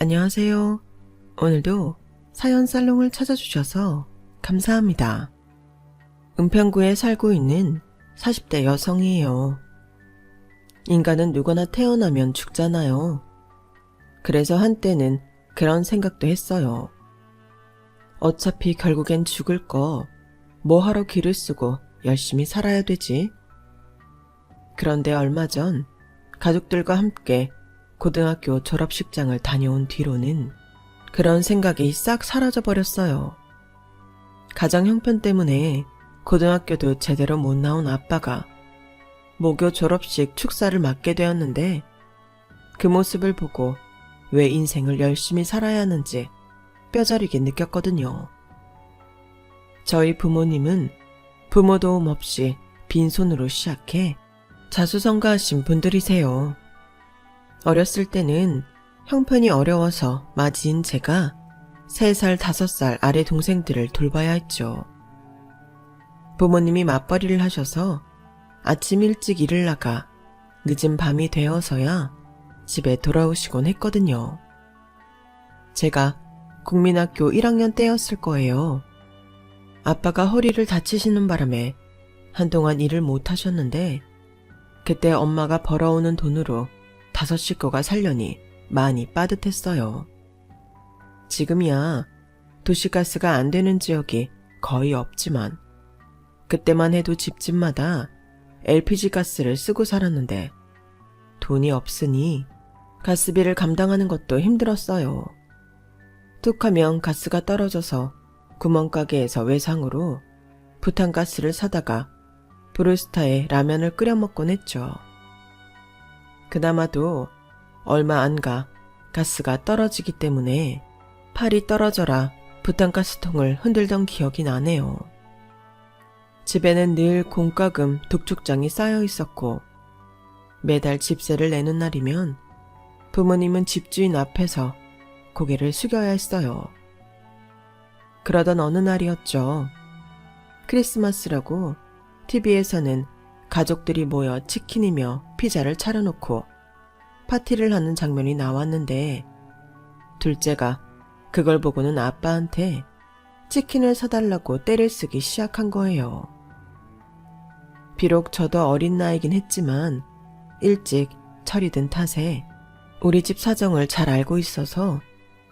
안녕하세요. 오늘도 사연 살롱을 찾아주셔서 감사합니다. 은평구에 살고 있는 40대 여성이에요. 인간은 누구나 태어나면 죽잖아요. 그래서 한때는 그런 생각도 했어요. 어차피 결국엔 죽을 거 뭐하러 기를 쓰고 열심히 살아야 되지? 그런데 얼마 전 가족들과 함께 고등학교 졸업식장을 다녀온 뒤로는 그런 생각이 싹 사라져버렸어요. 가정 형편 때문에 고등학교도 제대로 못 나온 아빠가 모교 졸업식 축사를 맡게 되었는데 그 모습을 보고 왜 인생을 열심히 살아야 하는지 뼈저리게 느꼈거든요. 저희 부모님은 부모 도움 없이 빈손으로 시작해 자수성가하신 분들이세요. 어렸을 때는 형편이 어려워서 맞이인 제가 3살, 5살 아래 동생들을 돌봐야 했죠. 부모님이 맞벌이를 하셔서 아침 일찍 일을 나가 늦은 밤이 되어서야 집에 돌아오시곤 했거든요. 제가 국민학교 1학년 때였을 거예요. 아빠가 허리를 다치시는 바람에 한동안 일을 못 하셨는데 그때 엄마가 벌어오는 돈으로 5 식구가 살려니 많이 빠듯했어요. 지금이야 도시가스가 안 되는 지역이 거의 없지만 그때만 해도 집집마다 LPG 가스를 쓰고 살았는데 돈이 없으니 가스비를 감당하는 것도 힘들었어요. 툭하면 가스가 떨어져서 구멍가게에서 외상으로 부탄가스를 사다가 브루스타에 라면을 끓여 먹곤 했죠. 그나마도 얼마 안 가 가스가 떨어지기 때문에 팔이 떨어져라 부탄가스통을 흔들던 기억이 나네요. 집에는 늘 공과금 독촉장이 쌓여 있었고 매달 집세를 내는 날이면 부모님은 집주인 앞에서 고개를 숙여야 했어요. 그러던 어느 날이었죠. 크리스마스라고 TV에서는 가족들이 모여 치킨이며 피자를 차려놓고 파티를 하는 장면이 나왔는데 둘째가 그걸 보고는 아빠한테 치킨을 사달라고 떼를 쓰기 시작한 거예요. 비록 저도 어린 나이긴 했지만 일찍 철이 든 탓에 우리 집 사정을 잘 알고 있어서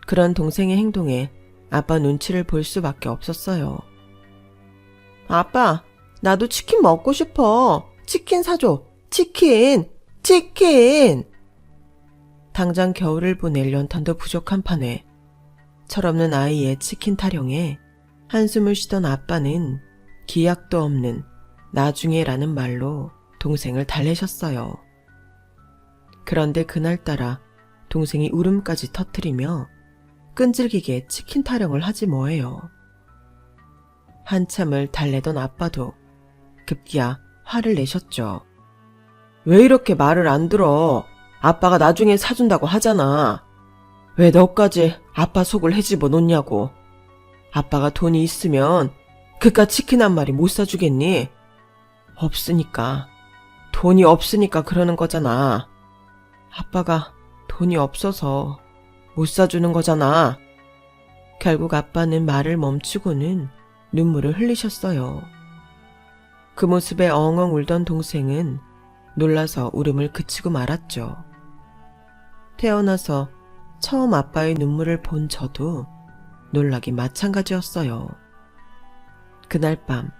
그런 동생의 행동에 아빠 눈치를 볼 수밖에 없었어요. 아빠, 나도 치킨 먹고 싶어. 치킨 사줘. 치킨! 당장 겨울을 보낼 연탄도 부족한 판에 철없는 아이의 치킨 타령에 한숨을 쉬던 아빠는 기약도 없는 나중에라는 말로 동생을 달래셨어요. 그런데 그날따라 동생이 울음까지 터뜨리며 끈질기게 치킨 타령을 하지 뭐예요. 한참을 달래던 아빠도 급기야 화를 내셨죠. 왜 이렇게 말을 안 들어? 아빠가 나중에 사준다고 하잖아. 왜 너까지 아빠 속을 헤집어 놓냐고. 아빠가 돈이 있으면 그깟 치킨 한 마리 못 사주겠니? 없으니까. 돈이 없으니까 그러는 거잖아. 아빠가 돈이 없어서 못 사주는 거잖아. 결국 아빠는 말을 멈추고는 눈물을 흘리셨어요. 그 모습에 엉엉 울던 동생은 놀라서 울음을 그치고 말았죠. 태어나서 처음 아빠의 눈물을 본 저도 놀라기 마찬가지였어요. 그날 밤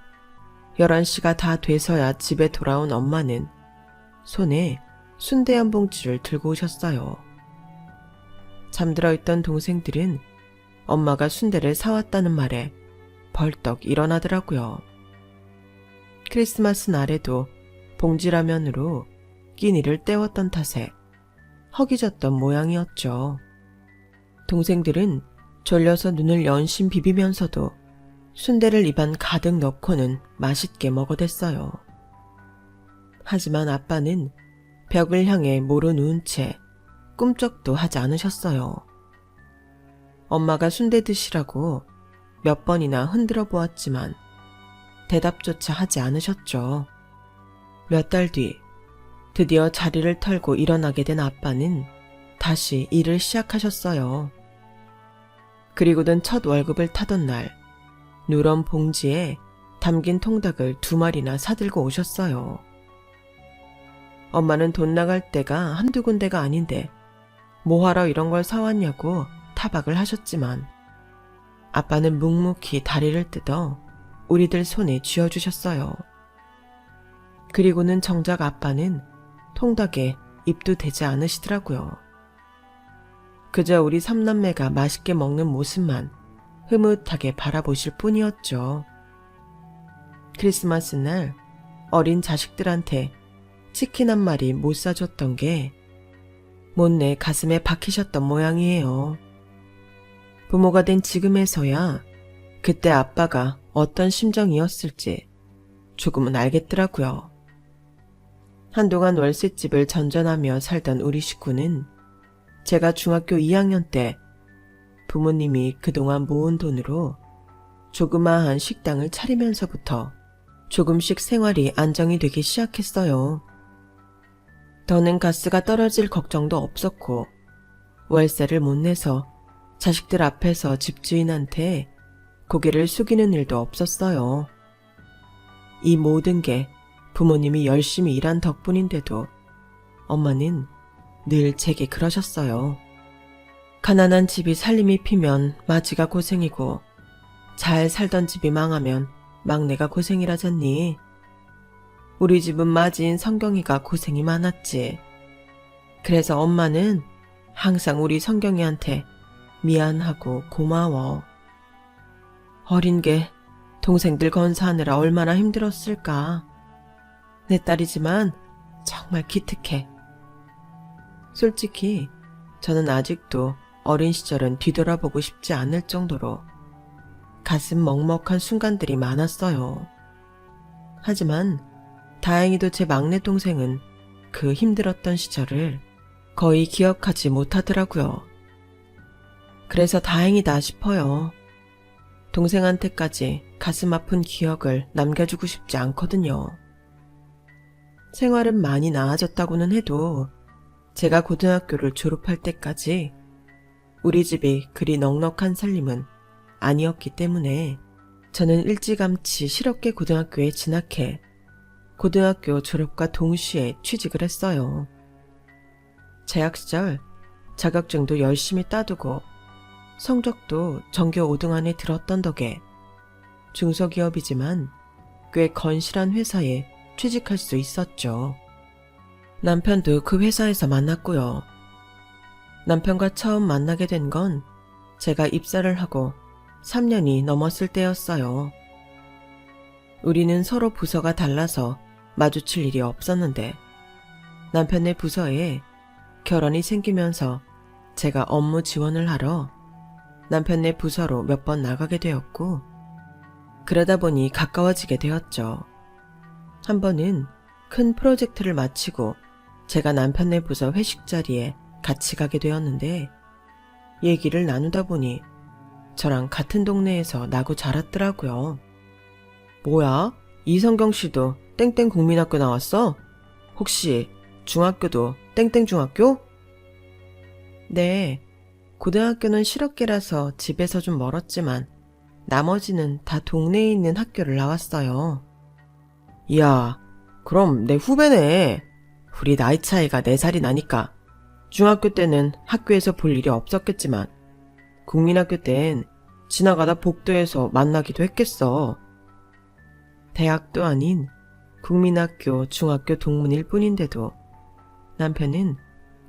11시가 다 돼서야 집에 돌아온 엄마는 손에 순대 한 봉지를 들고 오셨어요. 잠들어 있던 동생들은 엄마가 순대를 사왔다는 말에 벌떡 일어나더라고요. 크리스마스 날에도 봉지라면으로 끼니를 때웠던 탓에 허기졌던 모양이었죠. 동생들은 졸려서 눈을 연신 비비면서도 순대를 입안 가득 넣고는 맛있게 먹어댔어요. 하지만 아빠는 벽을 향해 모로 누운 채 꿈쩍도 하지 않으셨어요. 엄마가 순대 드시라고 몇 번이나 흔들어 보았지만 대답조차 하지 않으셨죠. 몇 달 뒤 드디어 자리를 털고 일어나게 된 아빠는 다시 일을 시작하셨어요. 그리고는 첫 월급을 타던 날, 누런 봉지에 담긴 통닭을 2마리나 사들고 오셨어요. 엄마는 돈 나갈 때가 한두 군데가 아닌데 뭐하러 이런 걸 사왔냐고 타박을 하셨지만 아빠는 묵묵히 다리를 뜯어 우리들 손에 쥐어주셨어요. 그리고는 정작 아빠는 통닭에 입도 대지 않으시더라고요. 그저 우리 삼남매가 맛있게 먹는 모습만 흐뭇하게 바라보실 뿐이었죠. 크리스마스 날 어린 자식들한테 치킨 한 마리 못 사줬던 게 못내 가슴에 박히셨던 모양이에요. 부모가 된 지금에서야 그때 아빠가 어떤 심정이었을지 조금은 알겠더라고요. 한동안 월세집을 전전하며 살던 우리 식구는 제가 중학교 2학년 때 부모님이 그동안 모은 돈으로 조그마한 식당을 차리면서부터 조금씩 생활이 안정이 되기 시작했어요. 더는 가스가 떨어질 걱정도 없었고 월세를 못 내서 자식들 앞에서 집주인한테 고개를 숙이는 일도 없었어요. 이 모든 게 부모님이 열심히 일한 덕분인데도 엄마는 늘 제게 그러셨어요. 가난한 집이 살림이 피면 마지가 고생이고 잘 살던 집이 망하면 막내가 고생이라잖니. 우리 집은 마지인 성경이가 고생이 많았지. 그래서 엄마는 항상 우리 성경이한테 미안하고 고마워. 어린 게 동생들 건사하느라 얼마나 힘들었을까. 내 딸이지만 정말 기특해. 솔직히 저는 아직도 어린 시절은 뒤돌아보고 싶지 않을 정도로 가슴 먹먹한 순간들이 많았어요. 하지만 다행히도 제 막내 동생은 그 힘들었던 시절을 거의 기억하지 못하더라고요. 그래서 다행이다 싶어요. 동생한테까지 가슴 아픈 기억을 남겨주고 싶지 않거든요. 생활은 많이 나아졌다고는 해도 제가 고등학교를 졸업할 때까지 우리 집이 그리 넉넉한 살림은 아니었기 때문에 저는 일찌감치 실업계 고등학교에 진학해 고등학교 졸업과 동시에 취직을 했어요. 재학 시절 자격증도 열심히 따두고 성적도 전교 5등 안에 들었던 덕에 중소기업이지만 꽤 건실한 회사에 취직할 수 있었죠. 남편도 그 회사에서 만났고요. 남편과 처음 만나게 된 건 제가 입사를 하고 3년이 넘었을 때였어요. 우리는 서로 부서가 달라서 마주칠 일이 없었는데 남편의 부서에 결혼이 생기면서 제가 업무 지원을 하러 남편네 부서로 몇 번 나가게 되었고 그러다 보니 가까워지게 되었죠. 한 번은 큰 프로젝트를 마치고 제가 남편네 부서 회식 자리에 같이 가게 되었는데 얘기를 나누다 보니 저랑 같은 동네에서 나고 자랐더라고요. 뭐야? 이성경 씨도 땡땡 국민학교 나왔어? 혹시 중학교도 땡땡 중학교? 네, 고등학교는 실업계라서 집에서 좀 멀었지만 나머지는 다 동네에 있는 학교를 나왔어요. 이야, 그럼 내 후배네. 우리 나이 차이가 4살이 나니까 중학교 때는 학교에서 볼 일이 없었겠지만 국민학교 땐 지나가다 복도에서 만나기도 했겠어. 대학도 아닌 국민학교 중학교 동문일 뿐인데도 남편은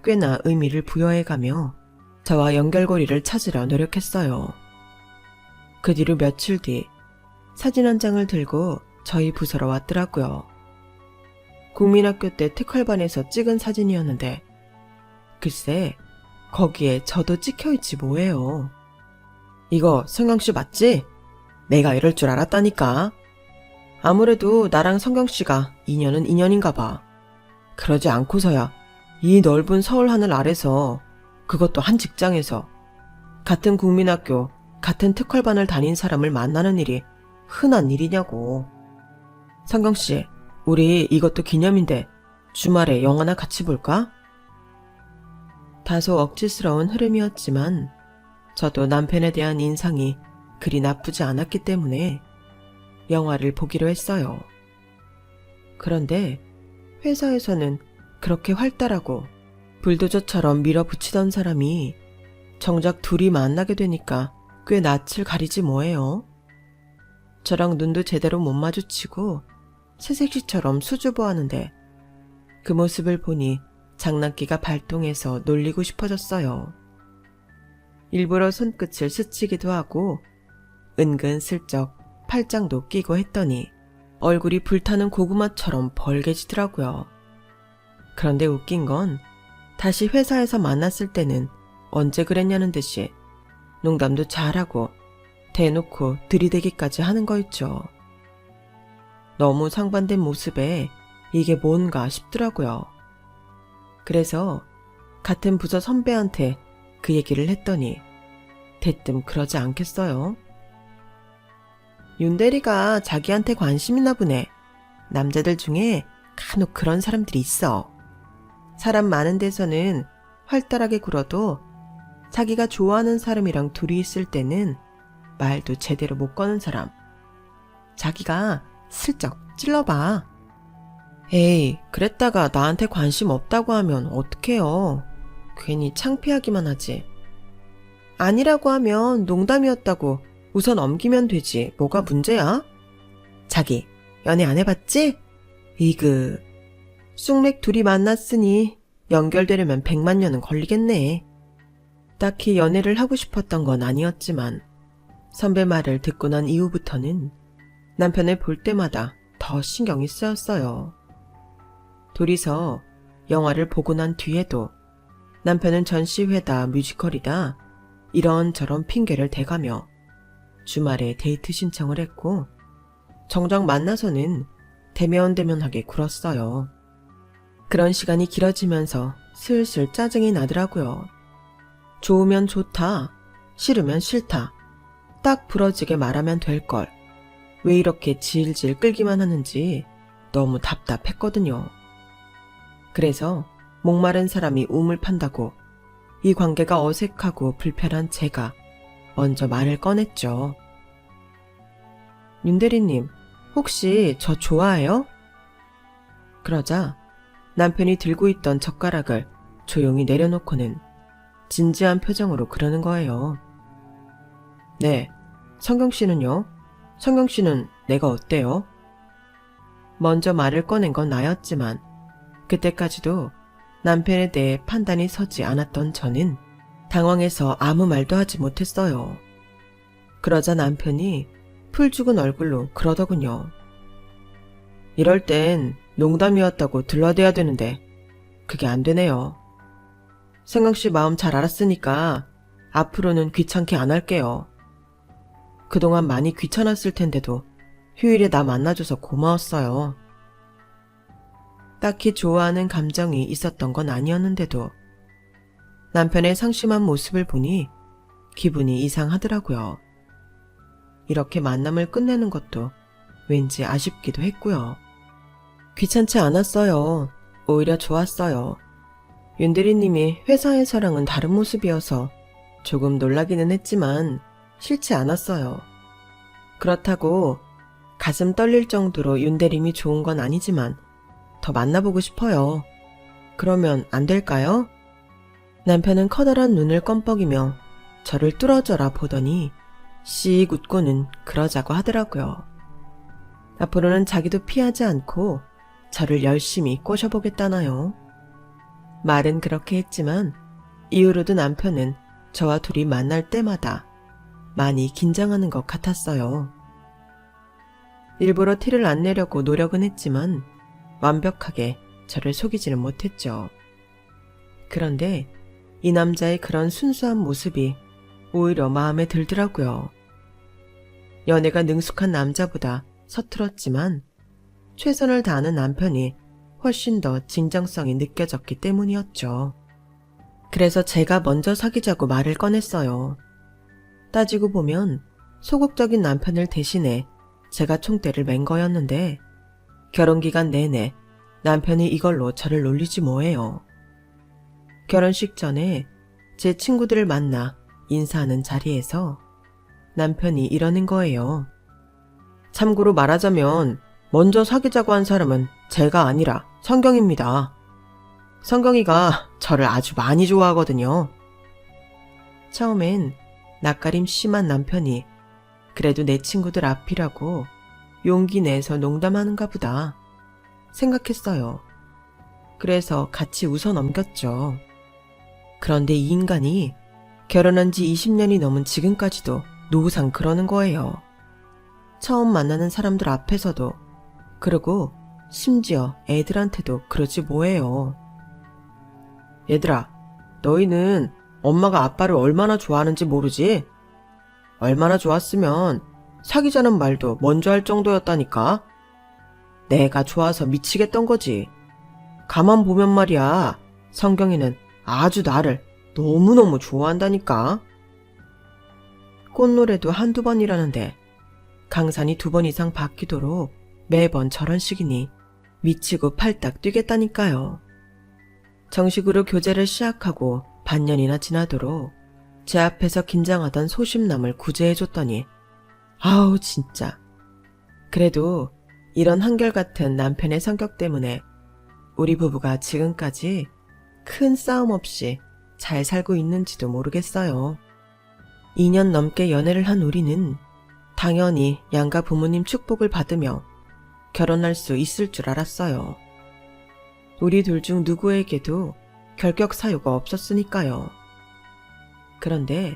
꽤나 의미를 부여해가며 저와 연결고리를 찾으려 노력했어요. 그 뒤로 며칠 뒤 사진 한 장을 들고 저희 부서로 왔더라고요. 국민학교 때 특활반에서 찍은 사진이었는데 글쎄 거기에 저도 찍혀있지 뭐예요. 이거 성경씨 맞지? 내가 이럴 줄 알았다니까. 아무래도 나랑 성경씨가 인연은 인연인가 봐. 그러지 않고서야 이 넓은 서울 하늘 아래서 그것도 한 직장에서 같은 국민학교, 같은 특활반을 다닌 사람을 만나는 일이 흔한 일이냐고. 성경씨, 우리 이것도 기념인데 주말에 영화나 같이 볼까? 다소 억지스러운 흐름이었지만 저도 남편에 대한 인상이 그리 나쁘지 않았기 때문에 영화를 보기로 했어요. 그런데 회사에서는 그렇게 활달하고 불도저처럼 밀어붙이던 사람이 정작 둘이 만나게 되니까 꽤 낯을 가리지 뭐예요. 저랑 눈도 제대로 못 마주치고 새색시처럼 수줍어하는데 그 모습을 보니 장난기가 발동해서 놀리고 싶어졌어요. 일부러 손끝을 스치기도 하고 은근슬쩍 팔짱도 끼고 했더니 얼굴이 불타는 고구마처럼 벌개지더라고요. 그런데 웃긴 건 다시 회사에서 만났을 때는 언제 그랬냐는 듯이 농담도 잘하고 대놓고 들이대기까지 하는 거 있죠. 너무 상반된 모습에 이게 뭔가 싶더라고요. 그래서 같은 부서 선배한테 그 얘기를 했더니 대뜸 그러지 않겠어요? 윤대리가 자기한테 관심 있나 보네. 남자들 중에 간혹 그런 사람들이 있어. 사람 많은 데서는 활달하게 굴어도 자기가 좋아하는 사람이랑 둘이 있을 때는 말도 제대로 못 거는 사람. 자기가 슬쩍 찔러봐. 에이, 그랬다가 나한테 관심 없다고 하면 어떡해요. 괜히 창피하기만 하지. 아니라고 하면 농담이었다고 웃어 넘기면 되지. 뭐가 문제야? 자기, 연애 안 해봤지? 이그, 쑥맥 둘이 만났으니 연결되려면 100만 년은 걸리겠네. 딱히 연애를 하고 싶었던 건 아니었지만 선배 말을 듣고 난 이후부터는 남편을 볼 때마다 더 신경이 쓰였어요. 둘이서 영화를 보고 난 뒤에도 남편은 전시회다 뮤지컬이다 이런저런 핑계를 대가며 주말에 데이트 신청을 했고 정작 만나서는 대면대면하게 굴었어요. 그런 시간이 길어지면서 슬슬 짜증이 나더라고요. 좋으면 좋다, 싫으면 싫다, 딱 부러지게 말하면 될걸. 왜 이렇게 질질 끌기만 하는지 너무 답답했거든요. 그래서 목마른 사람이 우물 판다고 이 관계가 어색하고 불편한 제가 먼저 말을 꺼냈죠. 윤대리님, 혹시 저 좋아해요? 그러자 남편이 들고 있던 젓가락을 조용히 내려놓고는 진지한 표정으로 그러는 거예요. 네, 성경 씨는요? 성경 씨는 내가 어때요? 먼저 말을 꺼낸 건 나였지만 그때까지도 남편에 대해 판단이 서지 않았던 저는 당황해서 아무 말도 하지 못했어요. 그러자 남편이 풀 죽은 얼굴로 그러더군요. 이럴 땐 농담이었다고 들러대야 되는데 그게 안 되네요. 생강 씨 마음 잘 알았으니까 앞으로는 귀찮게 안 할게요. 그동안 많이 귀찮았을 텐데도 휴일에 나 만나줘서 고마웠어요. 딱히 좋아하는 감정이 있었던 건 아니었는데도 남편의 상심한 모습을 보니 기분이 이상하더라고요. 이렇게 만남을 끝내는 것도 왠지 아쉽기도 했고요. 귀찮지 않았어요. 오히려 좋았어요. 윤대리님이 회사에서랑은 다른 모습이어서 조금 놀라기는 했지만 싫지 않았어요. 그렇다고 가슴 떨릴 정도로 윤대리님이 좋은 건 아니지만 더 만나보고 싶어요. 그러면 안 될까요? 남편은 커다란 눈을 껌뻑이며 저를 뚫어져라 보더니 씩 웃고는 그러자고 하더라고요. 앞으로는 자기도 피하지 않고 저를 열심히 꼬셔보겠다나요. 말은 그렇게 했지만 이후로도 남편은 저와 둘이 만날 때마다 많이 긴장하는 것 같았어요. 일부러 티를 안 내려고 노력은 했지만 완벽하게 저를 속이지는 못했죠. 그런데 이 남자의 그런 순수한 모습이 오히려 마음에 들더라고요. 연애가 능숙한 남자보다 서툴었지만 최선을 다하는 남편이 훨씬 더 진정성이 느껴졌기 때문이었죠. 그래서 제가 먼저 사귀자고 말을 꺼냈어요. 따지고 보면 소극적인 남편을 대신해 제가 총대를 맨 거였는데 결혼기간 내내 남편이 이걸로 저를 놀리지 뭐예요. 결혼식 전에 제 친구들을 만나 인사하는 자리에서 남편이 이러는 거예요. 참고로 말하자면 먼저 사귀자고 한 사람은 제가 아니라 성경입니다. 성경이가 저를 아주 많이 좋아하거든요. 처음엔 낯가림 심한 남편이 그래도 내 친구들 앞이라고 용기 내서 농담하는가 보다 생각했어요. 그래서 같이 웃어 넘겼죠. 그런데 이 인간이 결혼한 지 20년이 넘은 지금까지도 노상 그러는 거예요. 처음 만나는 사람들 앞에서도 그러고 심지어 애들한테도 그러지 뭐예요. 얘들아, 너희는 엄마가 아빠를 얼마나 좋아하는지 모르지? 얼마나 좋았으면 사귀자는 말도 먼저 할 정도였다니까? 내가 좋아서 미치겠던 거지. 가만 보면 말이야, 성경이는 아주 나를 너무너무 좋아한다니까. 꽃노래도 한두 번이라는데 강산이 2번 이상 바뀌도록 매번 저런 식이니 미치고 팔딱 뛰겠다니까요. 정식으로 교제를 시작하고 반년이나 지나도록 제 앞에서 긴장하던 소심남을 구제해줬더니 아우 진짜. 그래도 이런 한결같은 남편의 성격 때문에 우리 부부가 지금까지 큰 싸움 없이 잘 살고 있는지도 모르겠어요. 2년 넘게 연애를 한 우리는 당연히 양가 부모님 축복을 받으며 결혼할 수 있을 줄 알았어요. 우리 둘 중 누구에게도 결격 사유가 없었으니까요. 그런데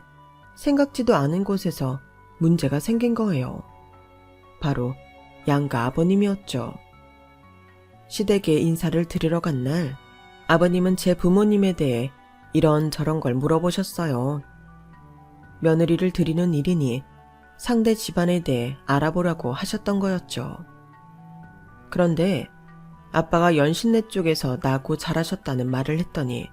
생각지도 않은 곳에서 문제가 생긴 거예요. 바로 양가 아버님이었죠. 시댁에 인사를 드리러 간 날 아버님은 제 부모님에 대해 이런저런 걸 물어보셨어요. 며느리를 드리는 일이니 상대 집안에 대해 알아보라고 하셨던 거였죠. 그런데 아빠가 연신내 쪽에서 나고 자라셨다는 말을 했더니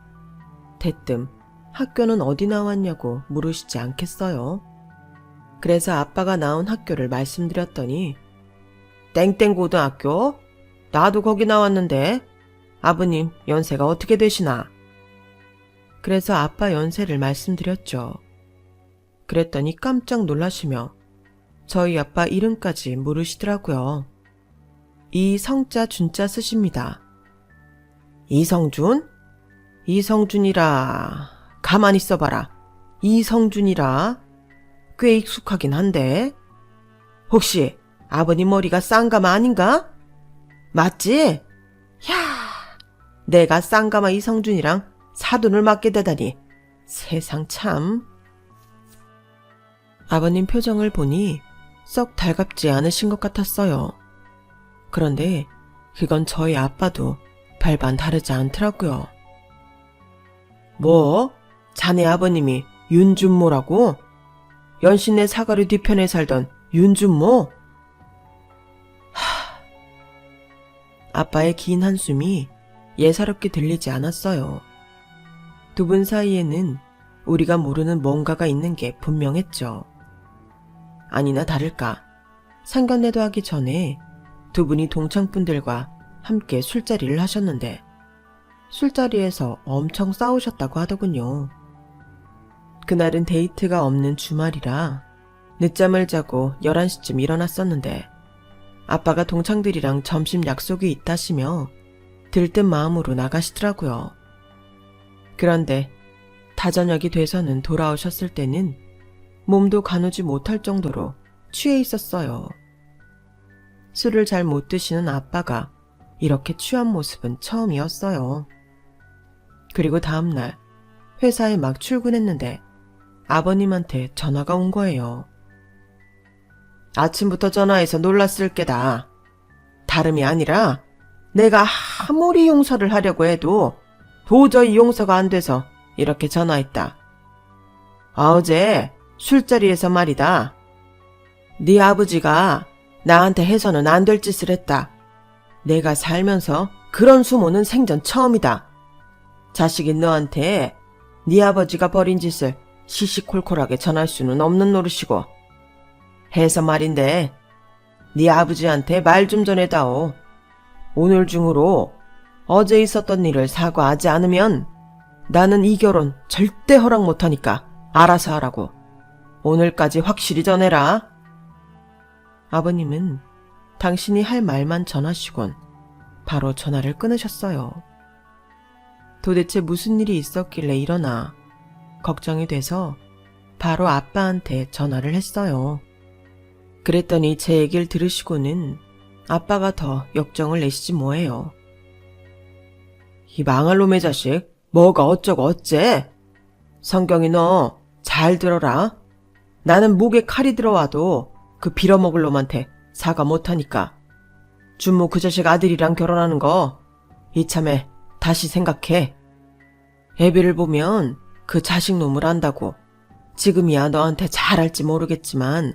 대뜸 학교는 어디 나왔냐고 물으시지 않겠어요? 그래서 아빠가 나온 학교를 말씀드렸더니 땡땡고등학교? 나도 거기 나왔는데 아버님 연세가 어떻게 되시나? 그래서 아빠 연세를 말씀드렸죠. 그랬더니 깜짝 놀라시며 저희 아빠 이름까지 물으시더라고요. 이성자 준자 쓰십니다. 이성준? 이성준이라 가만히 있어봐라. 이성준이라 꽤 익숙하긴 한데 혹시 아버님 머리가 쌍가마 아닌가? 맞지? 야, 내가 쌍가마 이성준이랑 사돈을 맡게 되다니 세상 참. 아버님 표정을 보니 썩 달갑지 않으신 것 같았어요. 그런데 그건 저희 아빠도 별반 다르지 않더라고요. 뭐? 자네 아버님이 윤준모라고? 연신내 사거리 뒤편에 살던 윤준모? 아빠의 긴 한숨이 예사롭게 들리지 않았어요. 두 분 사이에는 우리가 모르는 뭔가가 있는 게 분명했죠. 아니나 다를까 상견례도 하기 전에 두 분이 동창분들과 함께 술자리를 하셨는데 술자리에서 엄청 싸우셨다고 하더군요. 그날은 데이트가 없는 주말이라 늦잠을 자고 11시쯤 일어났었는데 아빠가 동창들이랑 점심 약속이 있다시며 들뜬 마음으로 나가시더라고요. 그런데 다저녁이 돼서는 돌아오셨을 때는 몸도 가누지 못할 정도로 취해 있었어요. 술을 잘 못 드시는 아빠가 이렇게 취한 모습은 처음이었어요. 그리고 다음날 회사에 막 출근했는데 아버님한테 전화가 온 거예요. 아침부터 전화해서 놀랐을 게다. 다름이 아니라 내가 아무리 용서를 하려고 해도 도저히 용서가 안 돼서 이렇게 전화했다. 어제 술자리에서 말이다. 네 아버지가 나한테 해서는 안 될 짓을 했다. 내가 살면서 그런 수모는 생전 처음이다. 자식인 너한테 네 아버지가 벌인 짓을 시시콜콜하게 전할 수는 없는 노릇이고 해서 말인데 네 아버지한테 말 좀 전해다오. 오늘 중으로 어제 있었던 일을 사과하지 않으면 나는 이 결혼 절대 허락 못하니까 알아서 하라고. 오늘까지 확실히 전해라. 아버님은 당신이 할 말만 전하시곤 바로 전화를 끊으셨어요. 도대체 무슨 일이 있었길래 이러나 걱정이 돼서 바로 아빠한테 전화를 했어요. 그랬더니 제 얘기를 들으시고는 아빠가 더 역정을 내시지 뭐예요. 이 망할 놈의 자식, 뭐가 어쩌고 어째? 성경이 너 잘 들어라. 나는 목에 칼이 들어와도 그 빌어먹을 놈한테 사과 못하니까. 준모 그 자식 아들이랑 결혼하는 거 이참에 다시 생각해. 애비를 보면 그 자식 놈을 안다고. 지금이야 너한테 잘할지 모르겠지만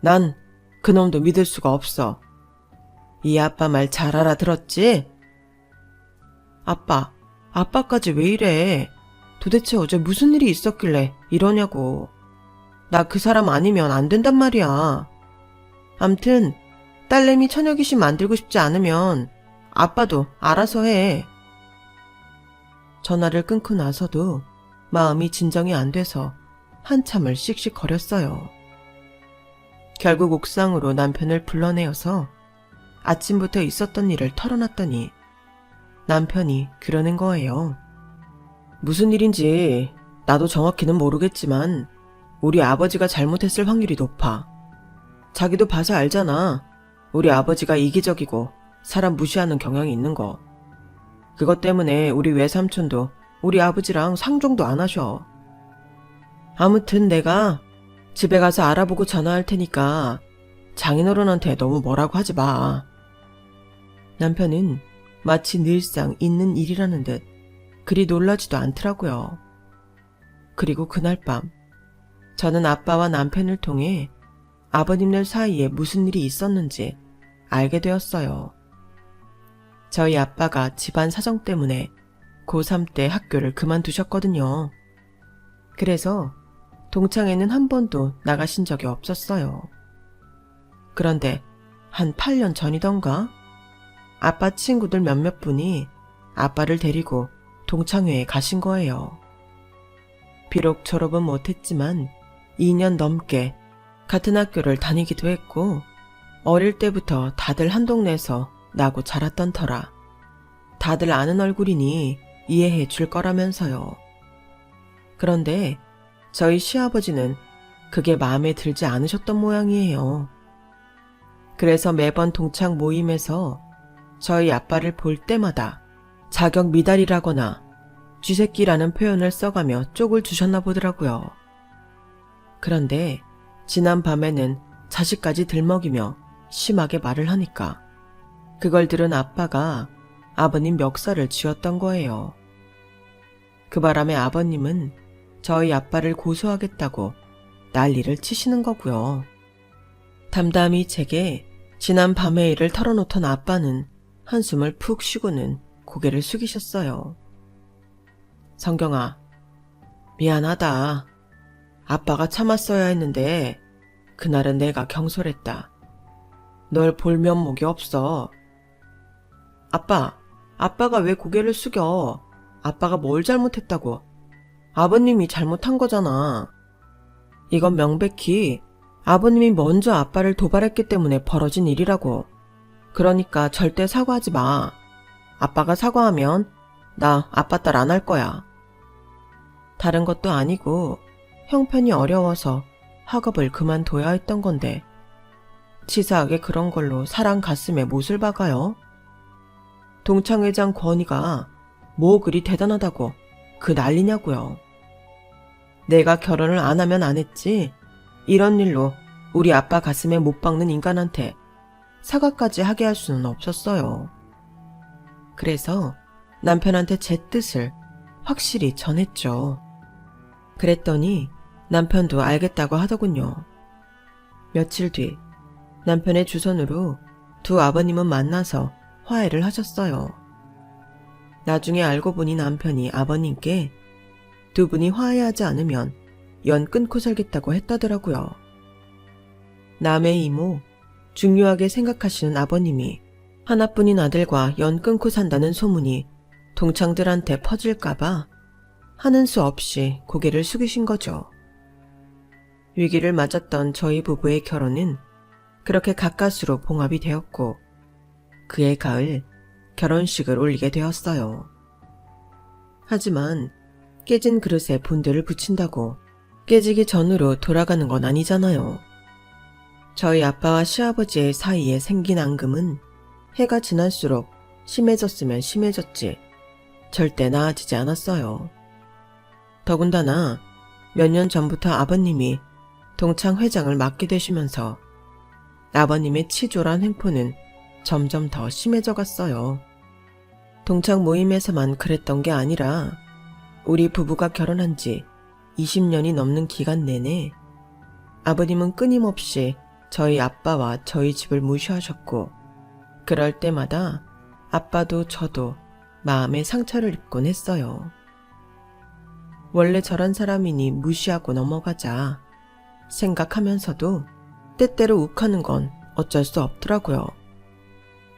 난 그놈도 믿을 수가 없어. 이 아빠 말 잘 알아들었지? 아빠까지 왜 이래? 도대체 어제 무슨 일이 있었길래 이러냐고. 나 그 사람 아니면 안 된단 말이야. 암튼 딸내미 처녀귀신 만들고 싶지 않으면 아빠도 알아서 해. 전화를 끊고 나서도 마음이 진정이 안 돼서 한참을 씩씩거렸어요. 결국 옥상으로 남편을 불러내어서 아침부터 있었던 일을 털어놨더니 남편이 그러는 거예요. 무슨 일인지 나도 정확히는 모르겠지만 우리 아버지가 잘못했을 확률이 높아. 자기도 봐서 알잖아. 우리 아버지가 이기적이고 사람 무시하는 경향이 있는 거. 그것 때문에 우리 외삼촌도 우리 아버지랑 상종도 안 하셔. 아무튼 내가 집에 가서 알아보고 전화할 테니까 장인어른한테 너무 뭐라고 하지 마. 남편은 마치 늘상 있는 일이라는 듯 그리 놀라지도 않더라고요. 그리고 그날 밤 저는 아빠와 남편을 통해 아버님들 사이에 무슨 일이 있었는지 알게 되었어요. 저희 아빠가 집안 사정 때문에 고3 때 학교를 그만두셨거든요. 그래서 동창회는 한 번도 나가신 적이 없었어요. 그런데 한 8년 전이던가 아빠 친구들 몇몇 분이 아빠를 데리고 동창회에 가신 거예요. 비록 졸업은 못했지만 2년 넘게 같은 학교를 다니기도 했고 어릴 때부터 다들 한 동네에서 나고 자랐던 터라 다들 아는 얼굴이니 이해해 줄 거라면서요. 그런데 저희 시아버지는 그게 마음에 들지 않으셨던 모양이에요. 그래서 매번 동창 모임에서 저희 아빠를 볼 때마다 자격 미달이라거나 쥐새끼라는 표현을 써가며 쪽을 주셨나 보더라고요. 그런데 지난 밤에는 자식까지 들먹이며 심하게 말을 하니까 그걸 들은 아빠가 아버님 멱살을 쥐었던 거예요. 그 바람에 아버님은 저희 아빠를 고소하겠다고 난리를 치시는 거고요. 담담히 제게 지난 밤의 일을 털어놓던 아빠는 한숨을 푹 쉬고는 고개를 숙이셨어요. 성경아, 미안하다. 아빠가 참았어야 했는데 그날은 내가 경솔했다. 널 볼 면목이 없어. 아빠가 왜 고개를 숙여? 아빠가 뭘 잘못했다고? 아버님이 잘못한 거잖아. 이건 명백히 아버님이 먼저 아빠를 도발했기 때문에 벌어진 일이라고. 그러니까 절대 사과하지 마. 아빠가 사과하면 나 아빠 딸 안 할 거야. 다른 것도 아니고 형편이 어려워서 학업을 그만둬야 했던 건데 치사하게 그런 걸로 사람 가슴에 못을 박아요? 동창회장 권위가 뭐 그리 대단하다고 그 난리냐고요. 내가 결혼을 안 하면 안 했지 이런 일로 우리 아빠 가슴에 못 박는 인간한테 사과까지 하게 할 수는 없었어요. 그래서 남편한테 제 뜻을 확실히 전했죠. 그랬더니 남편도 알겠다고 하더군요. 며칠 뒤 남편의 주선으로 두 아버님은 만나서 화해를 하셨어요. 나중에 알고 보니 남편이 아버님께 두 분이 화해하지 않으면 연 끊고 살겠다고 했다더라고요. 남의 이모, 중요하게 생각하시는 아버님이 하나뿐인 아들과 연 끊고 산다는 소문이 동창들한테 퍼질까봐 하는 수 없이 고개를 숙이신 거죠. 위기를 맞았던 저희 부부의 결혼은 그렇게 가까스로 봉합이 되었고 그해 가을 결혼식을 올리게 되었어요. 하지만 깨진 그릇에 본드를 붙인다고 깨지기 전으로 돌아가는 건 아니잖아요. 저희 아빠와 시아버지의 사이에 생긴 앙금은 해가 지날수록 심해졌으면 심해졌지 절대 나아지지 않았어요. 더군다나 몇 년 전부터 아버님이 동창 회장을 맡게 되시면서 아버님의 치졸한 횡포는 점점 더 심해져 갔어요. 동창 모임에서만 그랬던 게 아니라 우리 부부가 결혼한 지 20년이 넘는 기간 내내 아버님은 끊임없이 저희 아빠와 저희 집을 무시하셨고 그럴 때마다 아빠도 저도 마음에 상처를 입곤 했어요. 원래 저런 사람이니 무시하고 넘어가자 생각하면서도 때때로 욱하는 건 어쩔 수 없더라고요.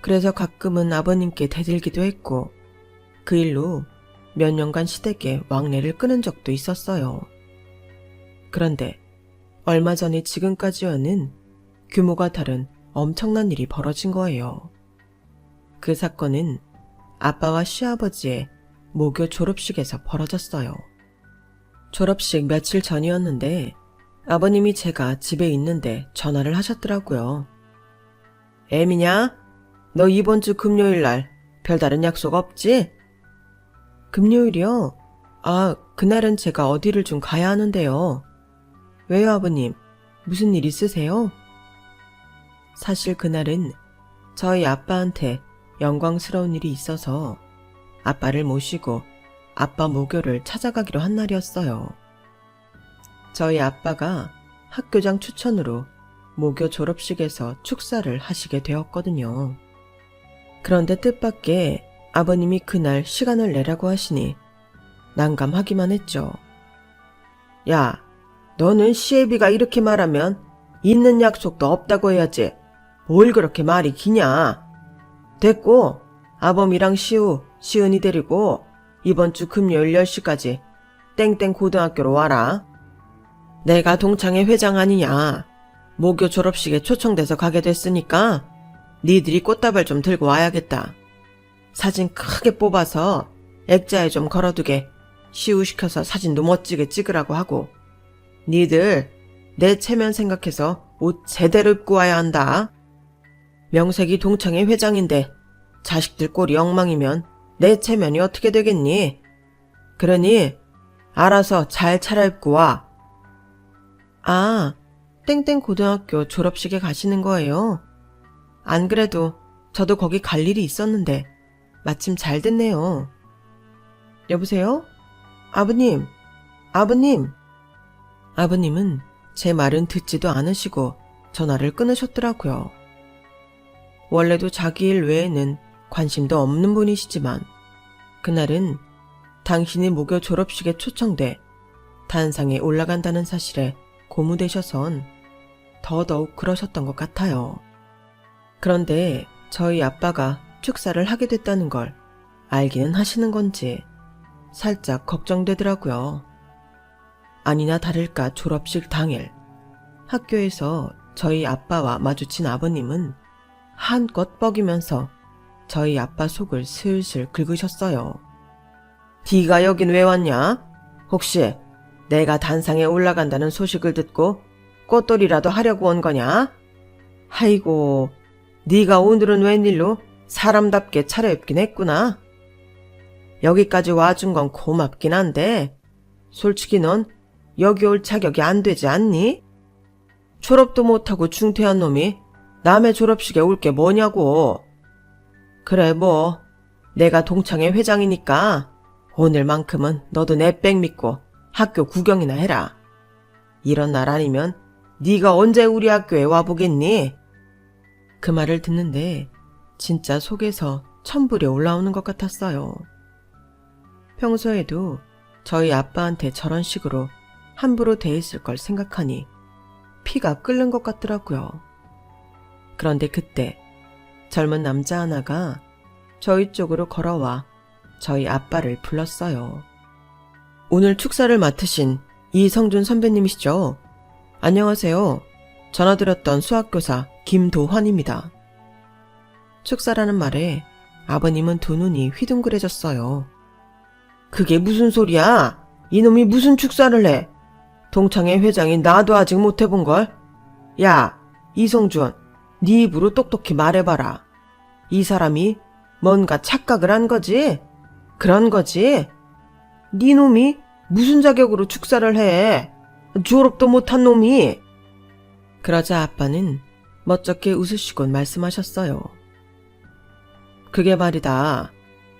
그래서 가끔은 아버님께 대들기도 했고 그 일로 몇 년간 시댁에 왕래를 끊은 적도 있었어요. 그런데 얼마 전에 지금까지와는 규모가 다른 엄청난 일이 벌어진 거예요. 그 사건은 아빠와 시아버지의 모교 졸업식에서 벌어졌어요. 졸업식 며칠 전이었는데 아버님이 제가 집에 있는데 전화를 하셨더라고요. 애미냐? 너 이번 주 금요일 날 별다른 약속 없지? 금요일이요? 아, 그날은 제가 어디를 좀 가야 하는데요. 왜요, 아버님? 무슨 일 있으세요? 사실 그날은 저희 아빠한테 영광스러운 일이 있어서 아빠를 모시고 아빠 모교를 찾아가기로 한 날이었어요. 저희 아빠가 학교장 추천으로 모교 졸업식에서 축사를 하시게 되었거든요. 그런데 뜻밖의 아버님이 그날 시간을 내라고 하시니 난감하기만 했죠. 야, 너는 시애비가 이렇게 말하면 있는 약속도 없다고 해야지. 뭘 그렇게 말이 기냐. 됐고 아범이랑 시은이 데리고 이번 주 금요일 10시까지 땡땡 고등학교로 와라. 내가 동창회 회장 아니냐. 모교 졸업식에 초청돼서 가게 됐으니까 니들이 꽃다발 좀 들고 와야겠다. 사진 크게 뽑아서 액자에 좀 걸어두게 시우시켜서 사진도 멋지게 찍으라고 하고 니들 내 체면 생각해서 옷 제대로 입고 와야 한다. 명색이 동창회 회장인데 자식들 꼴이 엉망이면 내 체면이 어떻게 되겠니? 그러니 알아서 잘 차려입고 와. 아, 땡땡 고등학교 졸업식에 가시는 거예요? 안 그래도 저도 거기 갈 일이 있었는데 마침 잘 됐네요. 여보세요? 아버님, 아버님. 아버님은 제 말은 듣지도 않으시고 전화를 끊으셨더라고요. 원래도 자기 일 외에는 관심도 없는 분이시지만 그날은 당신이 모교 졸업식에 초청돼 단상에 올라간다는 사실에 고무되셔선 더더욱 그러셨던 것 같아요. 그런데 저희 아빠가 축사를 하게 됐다는 걸 알기는 하시는 건지 살짝 걱정되더라고요. 아니나 다를까 졸업식 당일 학교에서 저희 아빠와 마주친 아버님은 한껏 뻐기면서 저희 아빠 속을 슬슬 긁으셨어요. 네가 여긴 왜 왔냐? 혹시 내가 단상에 올라간다는 소식을 듣고 꽃돌이라도 하려고 온 거냐? 아이고, 네가 오늘은 웬일로 사람답게 차려입긴 했구나. 여기까지 와준 건 고맙긴 한데 솔직히 넌 여기 올 자격이 안 되지 않니? 졸업도 못하고 중퇴한 놈이 남의 졸업식에 올 게 뭐냐고. 그래 뭐 내가 동창회 회장이니까 오늘만큼은 너도 내 백 믿고 학교 구경이나 해라. 이런 날 아니면 네가 언제 우리 학교에 와보겠니? 그 말을 듣는데 진짜 속에서 천불이 올라오는 것 같았어요. 평소에도 저희 아빠한테 저런 식으로 함부로 대했을 걸 생각하니 피가 끓는 것 같더라고요. 그런데 그때 젊은 남자 하나가 저희 쪽으로 걸어와 저희 아빠를 불렀어요. 오늘 축사를 맡으신 이성준 선배님이시죠? 안녕하세요. 전화드렸던 수학교사 김도환입니다. 축사라는 말에 아버님은 두 눈이 휘둥그레졌어요. 그게 무슨 소리야? 이놈이 무슨 축사를 해? 동창회 회장인 나도 아직 못 해본걸? 야, 이성준, 네 입으로 똑똑히 말해봐라. 이 사람이 뭔가 착각을 한 거지? 그런 거지? 네 놈이 무슨 자격으로 축사를 해? 졸업도 못한 놈이. 그러자 아빠는 멋쩍게 웃으시곤 말씀하셨어요. 그게 말이다.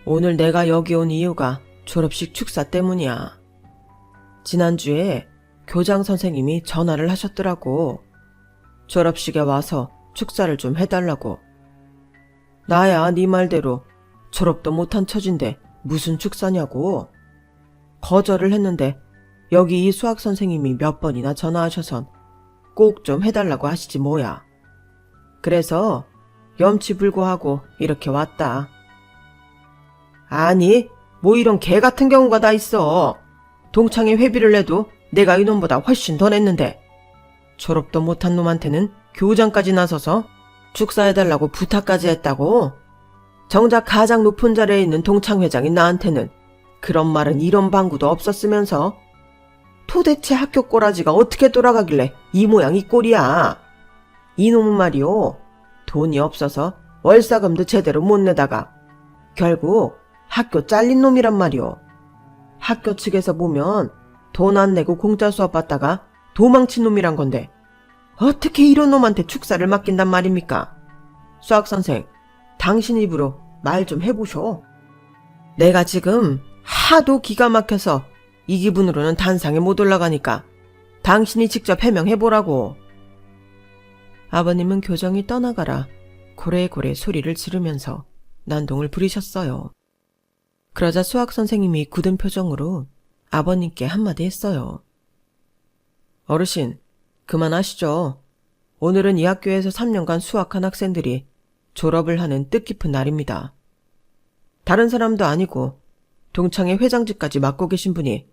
오늘 내가 여기 온 이유가 졸업식 축사 때문이야. 지난주에 교장 선생님이 전화를 하셨더라고. 졸업식에 와서 축사를 좀 해달라고. 나야 네 말대로 졸업도 못한 처진데 무슨 축사냐고. 거절을 했는데 여기 이 수학 선생님이 몇 번이나 전화하셔선 꼭 좀 해달라고 하시지 뭐야. 그래서 염치불고하고 이렇게 왔다. 아니, 뭐 이런 개 같은 경우가 다 있어. 동창회 회비를 내도 내가 이놈보다 훨씬 더 냈는데 졸업도 못한 놈한테는 교장까지 나서서 축사해달라고 부탁까지 했다고? 정작 가장 높은 자리에 있는 동창회장인 나한테는 그런 말은 이런 방구도 없었으면서 도대체 학교 꼬라지가 어떻게 돌아가길래 이 모양 이 꼴이야. 이놈은 말이오. 돈이 없어서 월사금도 제대로 못 내다가 결국 학교 잘린 놈이란 말이오. 학교 측에서 보면 돈 안 내고 공짜 수업 받다가 도망친 놈이란 건데 어떻게 이런 놈한테 축사를 맡긴단 말입니까? 수학선생, 당신 입으로 말 좀 해보쇼. 내가 지금 하도 기가 막혀서 이 기분으로는 단상에 못 올라가니까 당신이 직접 해명해보라고. 아버님은 교정이 떠나가라 고래고래 소리를 지르면서 난동을 부리셨어요. 그러자 수학선생님이 굳은 표정으로 아버님께 한마디 했어요. 어르신, 그만하시죠. 오늘은 이 학교에서 3년간 수학한 학생들이 졸업을 하는 뜻깊은 날입니다. 다른 사람도 아니고 동창회 회장직까지 맡고 계신 분이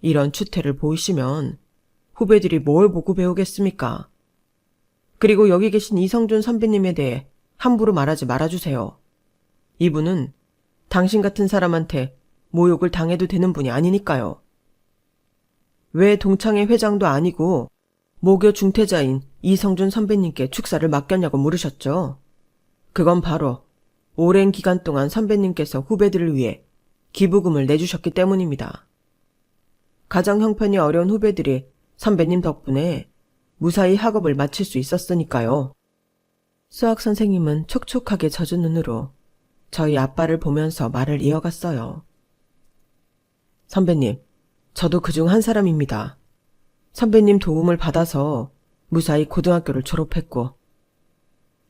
이런 추태를 보이시면 후배들이 뭘 보고 배우겠습니까? 그리고 여기 계신 이성준 선배님에 대해 함부로 말하지 말아주세요. 이분은 당신 같은 사람한테 모욕을 당해도 되는 분이 아니니까요. 왜 동창회 회장도 아니고 모교 중퇴자인 이성준 선배님께 축사를 맡겼냐고 물으셨죠? 그건 바로 오랜 기간 동안 선배님께서 후배들을 위해 기부금을 내주셨기 때문입니다. 가정 형편이 어려운 후배들이 선배님 덕분에 무사히 학업을 마칠 수 있었으니까요. 수학 선생님은 촉촉하게 젖은 눈으로 저희 아빠를 보면서 말을 이어갔어요. 선배님, 저도 그중 한 사람입니다. 선배님 도움을 받아서 무사히 고등학교를 졸업했고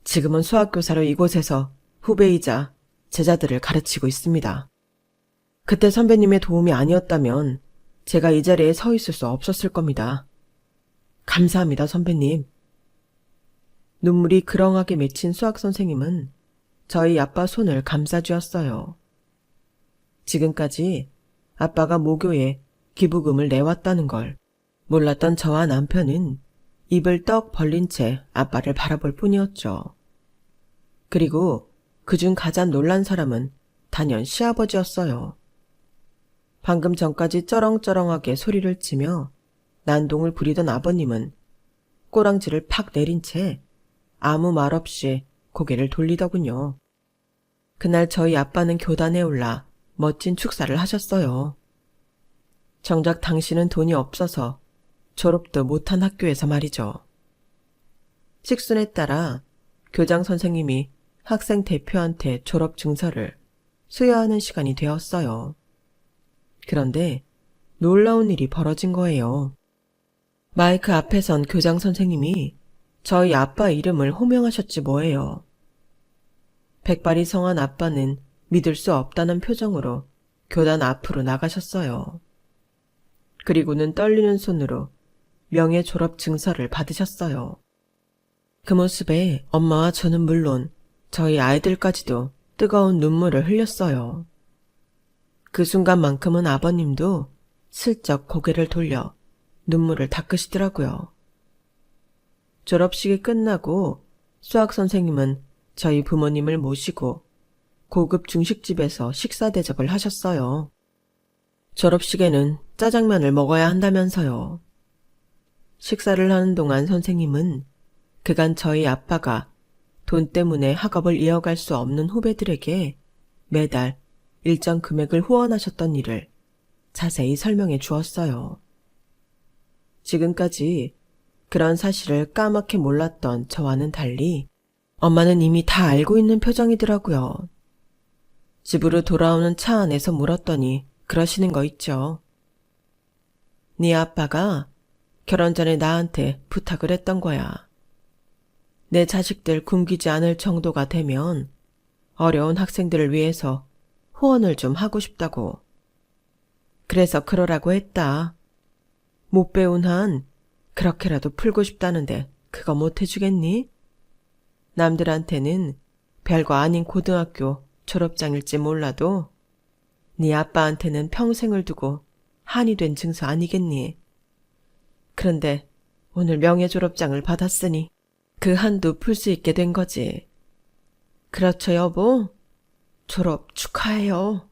지금은 수학교사로 이곳에서 후배이자 제자들을 가르치고 있습니다. 그때 선배님의 도움이 아니었다면 제가 이 자리에 서 있을 수 없었을 겁니다. 감사합니다, 선배님. 눈물이 그렁하게 맺힌 수학 선생님은 저희 아빠 손을 감싸주었어요. 지금까지 아빠가 모교에 기부금을 내왔다는 걸 몰랐던 저와 남편은 입을 떡 벌린 채 아빠를 바라볼 뿐이었죠. 그리고 그중 가장 놀란 사람은 단연 시아버지였어요. 방금 전까지 쩌렁쩌렁하게 소리를 치며 난동을 부리던 아버님은 꼬랑지를 팍 내린 채 아무 말 없이 고개를 돌리더군요. 그날 저희 아빠는 교단에 올라 멋진 축사를 하셨어요. 정작 당신은 돈이 없어서 졸업도 못한 학교에서 말이죠. 식순에 따라 교장 선생님이 학생 대표한테 졸업 증서를 수여하는 시간이 되었어요. 그런데 놀라운 일이 벌어진 거예요. 마이크 앞에 선 교장 선생님이 저희 아빠 이름을 호명하셨지 뭐예요. 백발이 성한 아빠는 믿을 수 없다는 표정으로 교단 앞으로 나가셨어요. 그리고는 떨리는 손으로 명예 졸업 증서를 받으셨어요. 그 모습에 엄마와 저는 물론 저희 아이들까지도 뜨거운 눈물을 흘렸어요. 그 순간만큼은 아버님도 슬쩍 고개를 돌려 눈물을 닦으시더라고요. 졸업식이 끝나고 수학 선생님은 저희 부모님을 모시고 고급 중식집에서 식사 대접을 하셨어요. 졸업식에는 짜장면을 먹어야 한다면서요. 식사를 하는 동안 선생님은 그간 저희 아빠가 돈 때문에 학업을 이어갈 수 없는 후배들에게 매달 일정 금액을 후원하셨던 일을 자세히 설명해 주었어요. 지금까지 그런 사실을 까맣게 몰랐던 저와는 달리 엄마는 이미 다 알고 있는 표정이더라고요. 집으로 돌아오는 차 안에서 물었더니 그러시는 거 있죠. 네 아빠가 결혼 전에 나한테 부탁을 했던 거야. 내 자식들 굶기지 않을 정도가 되면 어려운 학생들을 위해서 후원을 좀 하고 싶다고. 그래서 그러라고 했다. 못 배운 한 그렇게라도 풀고 싶다는데 그거 못 해주겠니? 남들한테는 별거 아닌 고등학교 졸업장일지 몰라도 네 아빠한테는 평생을 두고 한이 된 증서 아니겠니? 그런데 오늘 명예 졸업장을 받았으니 그 한도 풀 수 있게 된 거지. 그렇죠, 여보? 졸업 축하해요.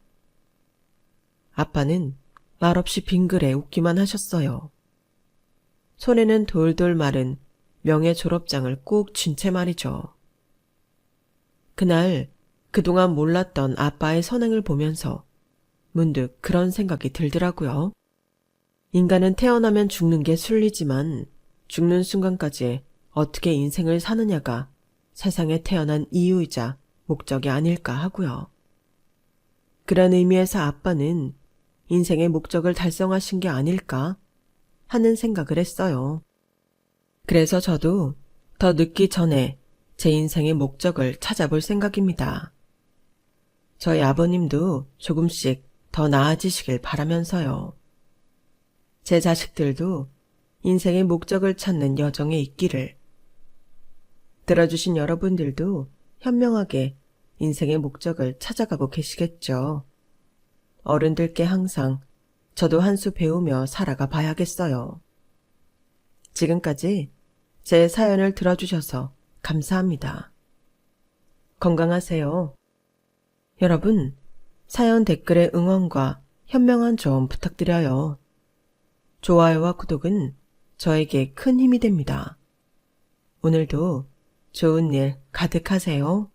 아빠는 말없이 빙그레 웃기만 하셨어요. 손에는 돌돌 마른 명예 졸업장을 꾹 쥔 채 말이죠. 그날 그동안 몰랐던 아빠의 선행을 보면서 문득 그런 생각이 들더라고요. 인간은 태어나면 죽는 게 순리지만 죽는 순간까지 어떻게 인생을 사느냐가 세상에 태어난 이유이자 목적이 아닐까 하고요. 그런 의미에서 아빠는 인생의 목적을 달성하신 게 아닐까 하는 생각을 했어요. 그래서 저도 더 늦기 전에 제 인생의 목적을 찾아볼 생각입니다. 저희 아버님도 조금씩 더 나아지시길 바라면서요. 제 자식들도 인생의 목적을 찾는 여정에 있기를. 들어주신 여러분들도 현명하게 인생의 목적을 찾아가고 계시겠죠. 어른들께 항상 저도 한 수 배우며 살아가 봐야겠어요. 지금까지 제 사연을 들어주셔서 감사합니다. 건강하세요. 여러분, 사연 댓글에 응원과 현명한 조언 부탁드려요. 좋아요와 구독은 저에게 큰 힘이 됩니다. 오늘도 좋은 일 가득하세요.